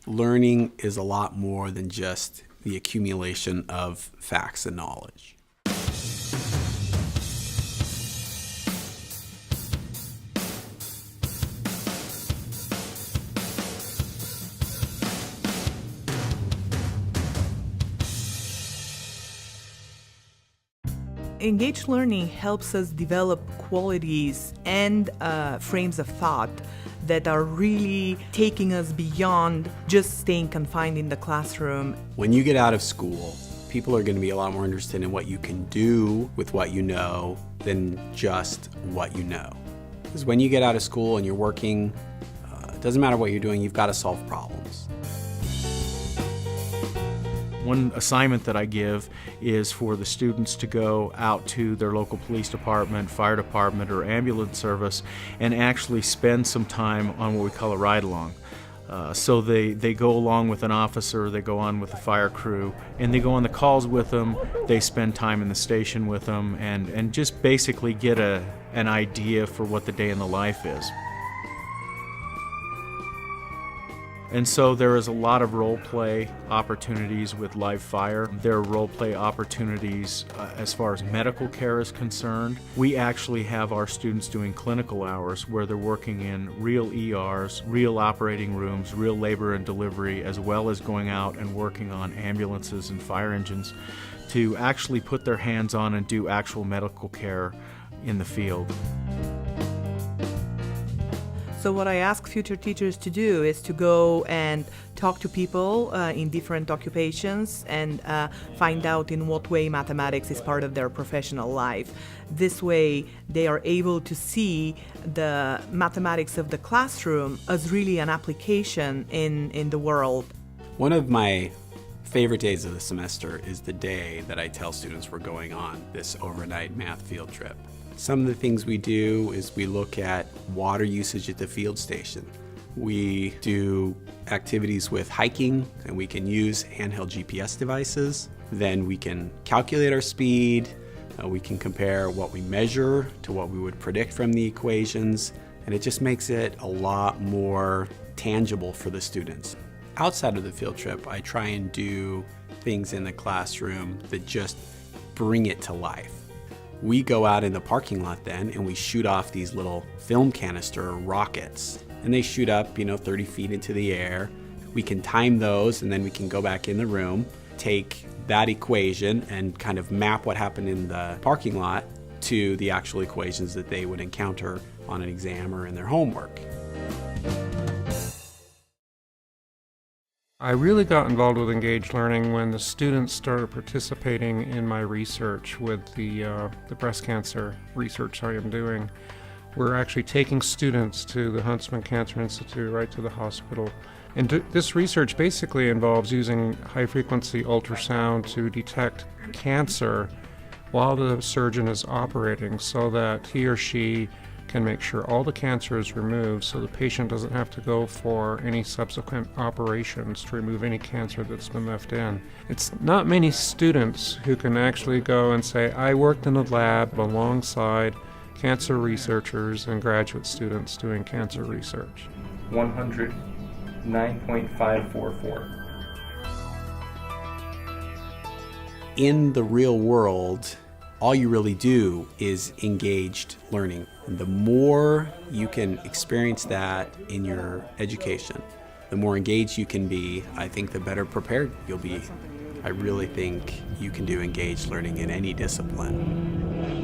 Learning is a lot more than just the accumulation of facts and knowledge. Engaged learning helps us develop qualities and frames of thought that are really taking us beyond just staying confined in the classroom. When you get out of school, people are going to be a lot more interested in what you can do with what you know than just what you know. Because when you get out of school and you're working, it doesn't matter what you're doing, you've got to solve problems. One assignment that I give is for the students to go out to their local police department, fire department, or ambulance service and actually spend some time on what we call a ride-along. So they go along with an officer, they go on with the fire crew, and they go on the calls with them, they spend time in the station with them, and just basically get an idea for what the day in the life is. And so there is a lot of role play opportunities with live fire. There are role play opportunities as far as medical care is concerned. We actually have our students doing clinical hours where they're working in real ERs, real operating rooms, real labor and delivery, as well as going out and working on ambulances and fire engines to actually put their hands on and do actual medical care in the field. So what I ask future teachers to do is to go and talk to people in different occupations and find out in what way mathematics is part of their professional life. This way they are able to see the mathematics of the classroom as really an application in the world. One of my favorite days of the semester is the day that I tell students we're going on this overnight math field trip. Some of the things we do is we look at water usage at the field station. We do activities with hiking, and we can use handheld GPS devices. Then we can calculate our speed. We can compare what we measure to what we would predict from the equations, and it just makes it a lot more tangible for the students. Outside of the field trip, I try and do things in the classroom that just bring it to life. We go out in the parking lot then and we shoot off these little film canister rockets, and they shoot up 30 feet into the air. We can time those, and then we can go back in the room, take that equation and kind of map what happened in the parking lot to the actual equations that they would encounter on an exam or in their homework. I really got involved with engaged learning when the students started participating in my research with the breast cancer research I am doing. We're actually taking students to the Huntsman Cancer Institute, right to the hospital. And this research basically involves using high-frequency ultrasound to detect cancer while the surgeon is operating so that he or she can make sure all the cancer is removed so the patient doesn't have to go for any subsequent operations to remove any cancer that's been left in. It's not many students who can actually go and say, I worked in a lab alongside cancer researchers and graduate students doing cancer research. 109.544. In the real world, all you really do is engaged learning. And the more you can experience that in your education, the more engaged you can be, I think the better prepared you'll be. I really think you can do engaged learning in any discipline.